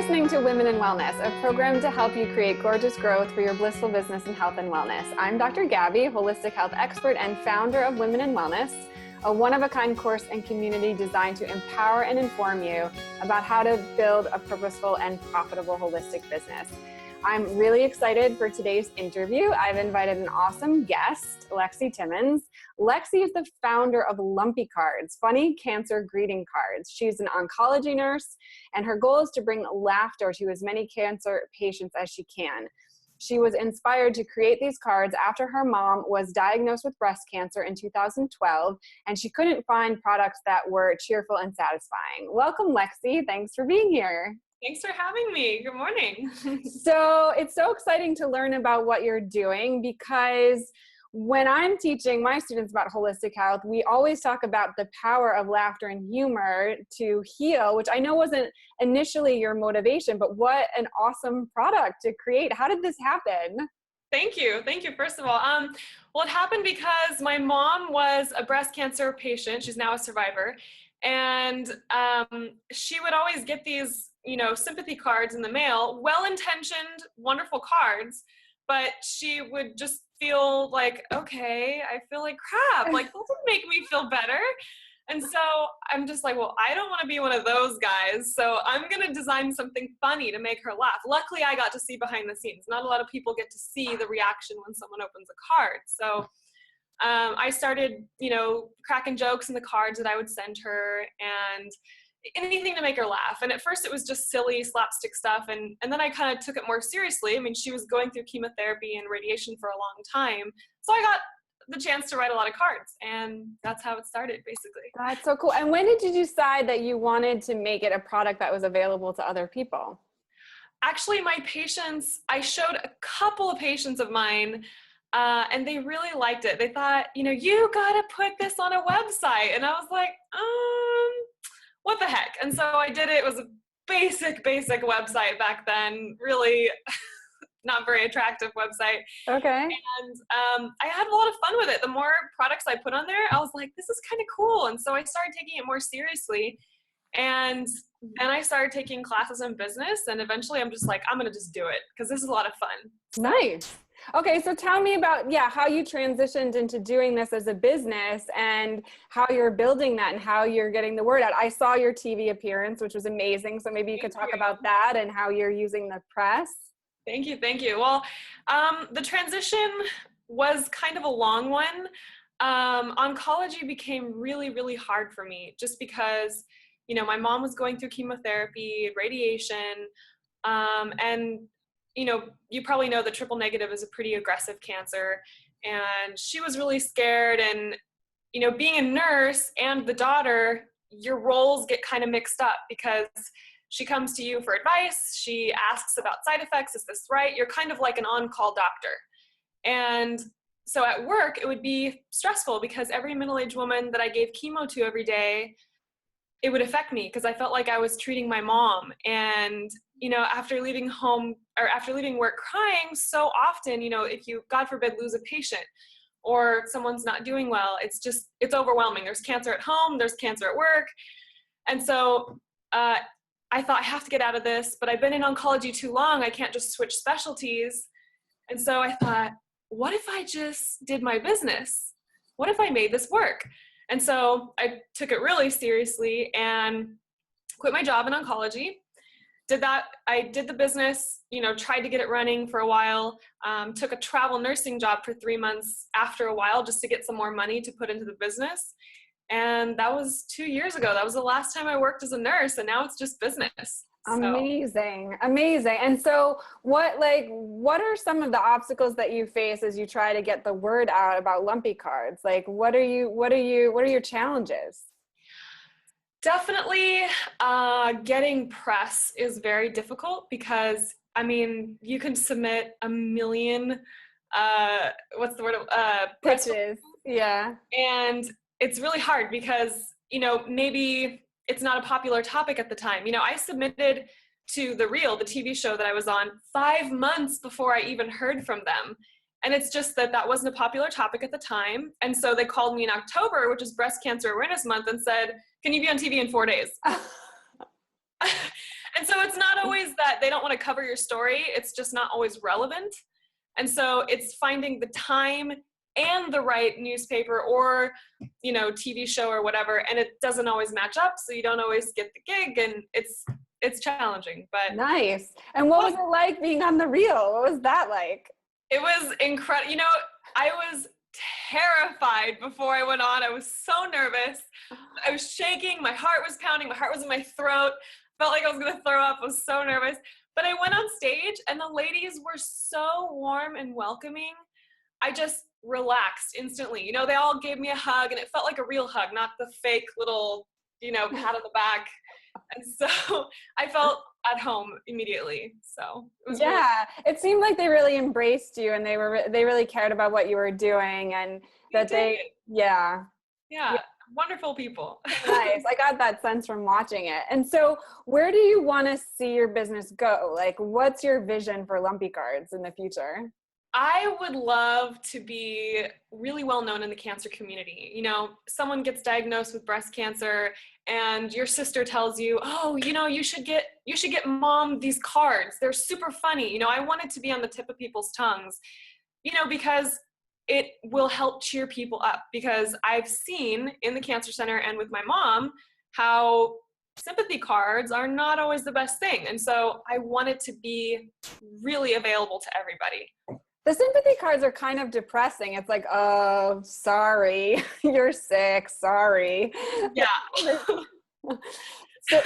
listening to Women in Wellness, a program to help you create gorgeous growth for your blissful business in health and wellness. I'm Dr. Gabby, holistic health expert and founder of Women in Wellness, a one-of-a-kind course and community designed to empower and inform you about how to build a purposeful and profitable holistic business. I'm really excited for today's interview. I've invited an awesome guest, Lexi Timmons. Lexi is the founder of Lumpy Cards, funny cancer greeting cards. She's an oncology nurse, and her goal is to bring laughter to as many cancer patients as she can. She was inspired to create these cards after her mom was diagnosed with breast cancer in 2012, and she couldn't find products that were cheerful and satisfying. Welcome, Lexi. Thanks for being here. Thanks for having me. Good morning. So it's so exciting to learn about what you're doing, because when I'm teaching my students about holistic health, we always talk about the power of laughter and humor to heal, which I know wasn't initially your motivation, but what an awesome product to create. How did this happen? Thank you. Thank you, first of all. Well, it happened because my mom was a breast cancer patient. She's now a survivor. And she would always get these, sympathy cards in the mail, well-intentioned, wonderful cards, but she would just feel like, okay, I feel like crap. Like, that doesn't make me feel better. And so I'm just like, well, I don't want to be one of those guys. So I'm going to design something funny to make her laugh. Luckily, I got to see behind the scenes. Not a lot of people get to see the reaction when someone opens a card. So I started, cracking jokes in the cards that I would send her and anything to make her laugh. And at first it was just silly slapstick stuff. And then I kind of took it more seriously. I mean, she was going through chemotherapy and radiation for a long time. So I got the chance to write a lot of cards, and that's how it started, basically. That's so cool. And when did you decide that you wanted to make it a product that was available to other people? Actually, my patients, I showed a couple of patients of mine, and they really liked it. They thought, you got to put this on a website. And I was like, what the heck? And so I did it. It was a basic website back then, really not very attractive website. Okay. And I had a lot of fun with it. The more products I put on there, I was like, this is kind of cool. And so I started taking it more seriously. And then I started taking classes in business. And eventually I'm just like, I'm going to just do it because this is a lot of fun. Nice. Okay, so tell me about, how you transitioned into doing this as a business and how you're building that and how you're getting the word out. I saw your TV appearance, which was amazing. So maybe you could talk about that and how you're using the press. Thank you. Well, the transition was kind of a long one. Oncology became really, really hard for me just because, my mom was going through chemotherapy, radiation, and you probably know that triple negative is a pretty aggressive cancer, and she was really scared. And, being a nurse and the daughter, your roles get kind of mixed up because she comes to you for advice. She asks about side effects. Is this right? You're kind of like an on-call doctor. And so at work, it would be stressful because every middle-aged woman that I gave chemo to every day, it would affect me because I felt like I was treating my mom. And, after leaving home or after leaving work crying so often, if you, God forbid, lose a patient or someone's not doing well, it's overwhelming. There's cancer at home, there's cancer at work. And so I thought I have to get out of this, but I've been in oncology too long. I can't just switch specialties. And so I thought, what if I just did my business? What if I made this work? And so I took it really seriously and quit my job in oncology. Did that. I did the business, tried to get it running for a while, took a travel nursing job for 3 months after a while just to get some more money to put into the business. And that was 2 years ago. That was the last time I worked as a nurse, and now it's just business. Amazing. And so what are some of the obstacles that you face as you try to get the word out about Lumpy Cards? Like, what are your challenges? Definitely getting press is very difficult because, you can submit a million, pitches. Yeah. And it's really hard because, maybe it's not a popular topic at the time. I submitted to The Real, the TV show that I was on, 5 months before I even heard from them. And it's just that wasn't a popular topic at the time. And so they called me in October, which is Breast Cancer Awareness Month, and said, can you be on TV in 4 days? And so it's not always that they don't want to cover your story. It's just not always relevant. And so it's finding the time and the right newspaper or, TV show or whatever. And it doesn't always match up. So you don't always get the gig, and it's challenging, but. Nice. And what was it like being on The Real? What was that like? It was incredible. I was terrified before I went on. I was so nervous. I was shaking. My heart was pounding. My heart was in my throat. Felt like I was going to throw up. I was so nervous. But I went on stage, and the ladies were so warm and welcoming. I just relaxed instantly. They all gave me a hug, and it felt like a real hug, not the fake little, pat on the back. And so I felt at home immediately. So it was it seemed like they really embraced you, and they really cared about what you were doing, and that yeah, wonderful people. Nice. I got that sense from watching it. And so where do you want to see your business go? Like, what's your vision for Lumpy Cards in the future? I would love to be really well known in the cancer community. Someone gets diagnosed with breast cancer, and your sister tells you, oh, you should get mom these cards. They're super funny. I want it to be on the tip of people's tongues, because it will help cheer people up. Because I've seen in the cancer center and with my mom how sympathy cards are not always the best thing. And so I want it to be really available to everybody. The sympathy cards are kind of depressing. It's like, oh, sorry, you're sick, sorry. Yeah. So,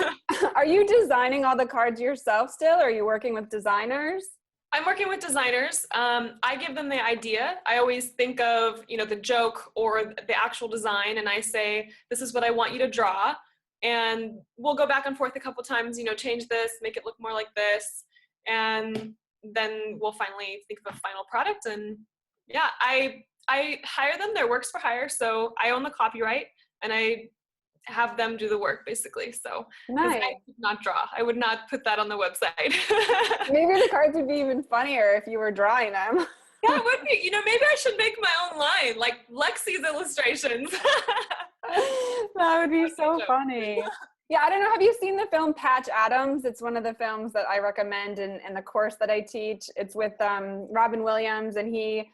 are you designing all the cards yourself still, or are you working with designers? I'm working with designers. I give them the idea. I always think of, the joke or the actual design, and I say, this is what I want you to draw. And we'll go back and forth a couple times, change this, make it look more like this. And then we'll finally think of a final product. And yeah, I hire them. They're works for hire. So I own the copyright, and I have them do the work basically. So nice. I would not draw. I would not put that on the website. Maybe the cards would be even funnier if you were drawing them. Yeah, it would be. Maybe I should make my own line, like Lexi's illustrations. That would be so funny. Yeah, I don't know. Have you seen the film Patch Adams? It's one of the films that I recommend in the course that I teach. It's with Robin Williams, and he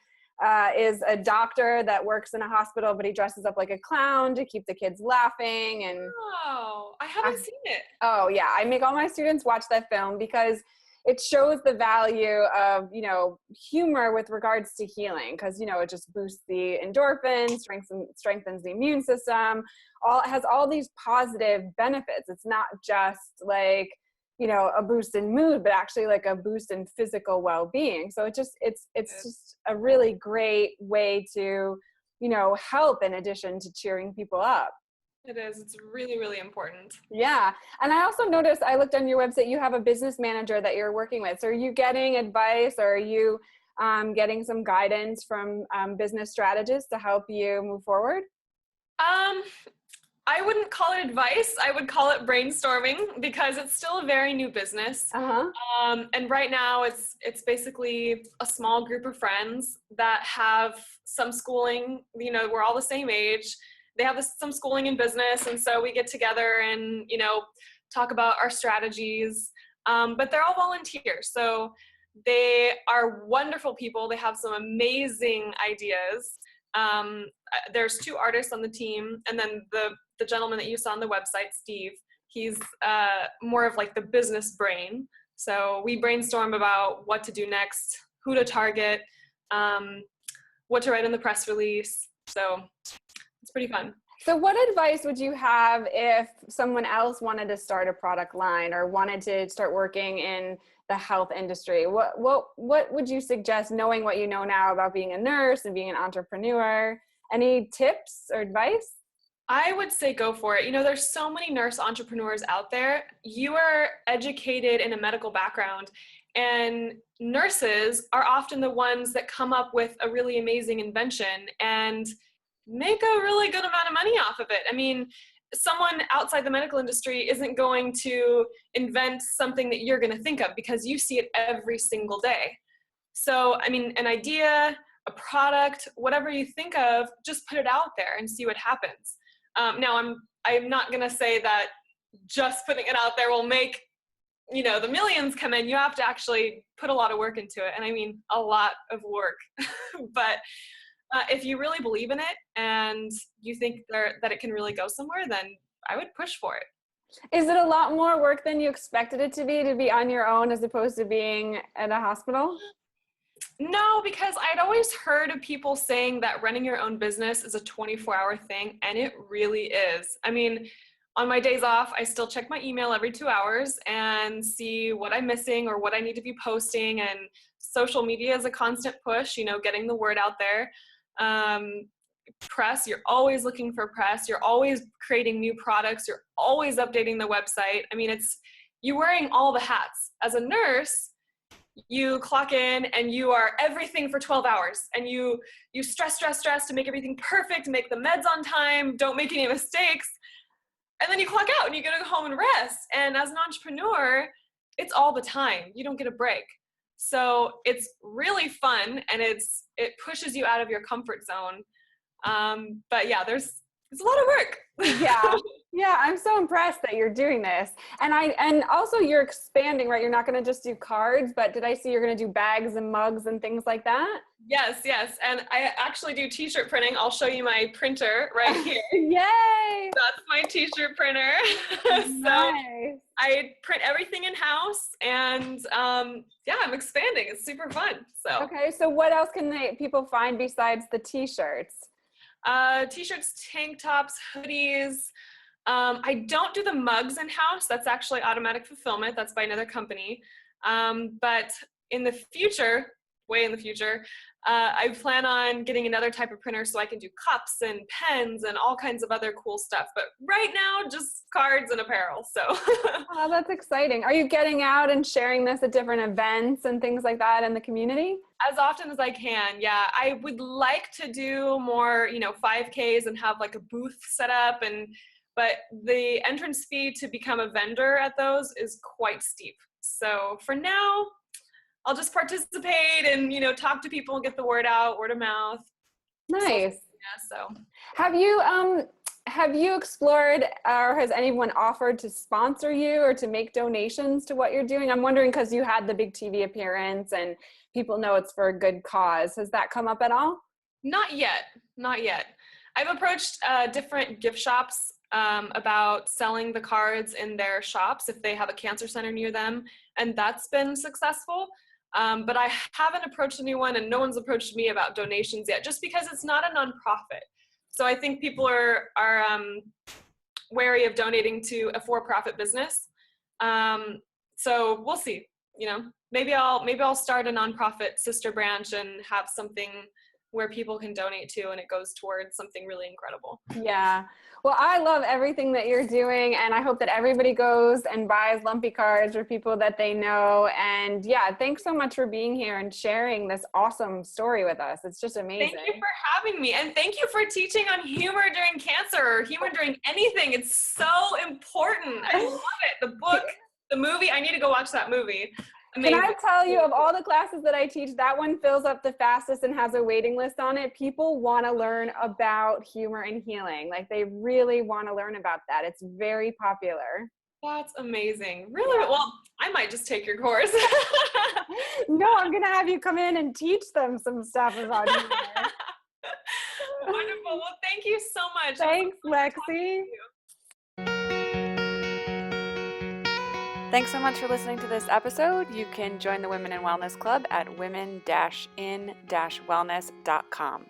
is a doctor that works in a hospital, but he dresses up like a clown to keep the kids laughing. And oh, I haven't seen it. Oh yeah, I make all my students watch that film because it shows the value of, humor with regards to healing, because, it just boosts the endorphins, strengthens the immune system, it has all these positive benefits. It's not just like, a boost in mood, but actually like a boost in physical well-being. So it's just a really great way to, help in addition to cheering people up. It is. It's really, really important. Yeah. And I also noticed, I looked on your website, you have a business manager that you're working with. So are you getting advice, or are you getting some guidance from business strategists to help you move forward? I wouldn't call it advice. I would call it brainstorming, because it's still a very new business. And right now it's basically a small group of friends that have some schooling. We're all the same age. They have some schooling in business, and so we get together and, talk about our strategies. But they're all volunteers, so they are wonderful people. They have some amazing ideas. There's 2 artists on the team, and then the gentleman that you saw on the website, Steve, he's more of like the business brain. So we brainstorm about what to do next, who to target, what to write in the press release. So it's pretty fun. So what advice would you have if someone else wanted to start a product line or wanted to start working in the health industry? What would you suggest, knowing what you know now about being a nurse and being an entrepreneur? Any tips or advice? I would say go for it. There's so many nurse entrepreneurs out there. You are educated in a medical background, and nurses are often the ones that come up with a really amazing invention and make a really good amount of money off of it. I mean, someone outside the medical industry isn't going to invent something that you're going to think of, because you see it every single day. So, I mean, an idea, a product, whatever you think of, just put it out there and see what happens. Now, I'm not going to say that just putting it out there will make the millions come in, you have to actually put a lot of work into it. And I mean, a lot of work. But if you really believe in it and you think that it can really go somewhere, then I would push for it. Is it a lot more work than you expected it to be on your own as opposed to being at a hospital? No, because I'd always heard of people saying that running your own business is a 24-hour thing, and it really is. I mean, on my days off, I still check my email every 2 hours and see what I'm missing or what I need to be posting, and social media is a constant push, getting the word out there. Press, you're always looking for press, you're always creating new products, you're always updating the website. I mean, it's you wearing all the hats. As a nurse, you clock in and you are everything for 12 hours, and you stress to make everything perfect, make the meds on time, don't make any mistakes, and then you clock out and you go home and rest. And as an entrepreneur, it's all the time. You don't get a break. So it's really fun, and it pushes you out of your comfort zone. But yeah, it's a lot of work. Yeah, I'm so impressed that you're doing this. And also you're expanding, right? You're not going to just do cards, but did I see you're going to do bags and mugs and things like that? Yes. And I actually do t-shirt printing. I'll show you my printer right here. Yay! That's my t-shirt printer. Nice. So I print everything in-house, and I'm expanding. It's super fun. So okay, so what else can people find besides the t-shirts? T-shirts, tank tops, hoodies. I don't do the mugs in-house. That's actually automatic fulfillment. That's by another company. But in the future, way in the future, I plan on getting another type of printer so I can do cups and pens and all kinds of other cool stuff. But right now, just cards and apparel. So. Oh, that's exciting. Are you getting out and sharing this at different events and things like that in the community? As often as I can, yeah. I would like to do more, 5Ks and have like a booth set up, but the entrance fee to become a vendor at those is quite steep. So for now, I'll just participate and, talk to people and get the word out, word of mouth. Nice. So have you explored, or has anyone offered to sponsor you or to make donations to what you're doing? I'm wondering because you had the big TV appearance and people know it's for a good cause. Has that come up at all? Not yet. I've approached different gift shops about selling the cards in their shops if they have a cancer center near them, and that's been successful. But I haven't approached anyone, and no one's approached me about donations yet, just because it's not a nonprofit. So I think people are wary of donating to a for-profit business. So we'll see. Maybe I'll start a nonprofit sister branch and have something where people can donate to, and it goes towards something really incredible. Yeah. Well, I love everything that you're doing, and I hope that everybody goes and buys Lumpy cards for people that they know. And yeah, thanks so much for being here and sharing this awesome story with us. It's just amazing. Thank you for having me, and thank you for teaching on humor during cancer or humor during anything. It's so important. I love it. The book, the movie, I need to go watch that movie. Amazing. Can I tell you, of all the classes that I teach, that one fills up the fastest and has a waiting list on it. People want to learn about humor and healing. Like, they really want to learn about that. It's very popular. That's amazing. Really? Yeah. Well, I might just take your course. No, I'm going to have you come in and teach them some stuff about humor. Wonderful. Well, thank you so much. Thanks, Lexi. Thanks so much for listening to this episode. You can join the Women in Wellness Club at women-in-wellness.com.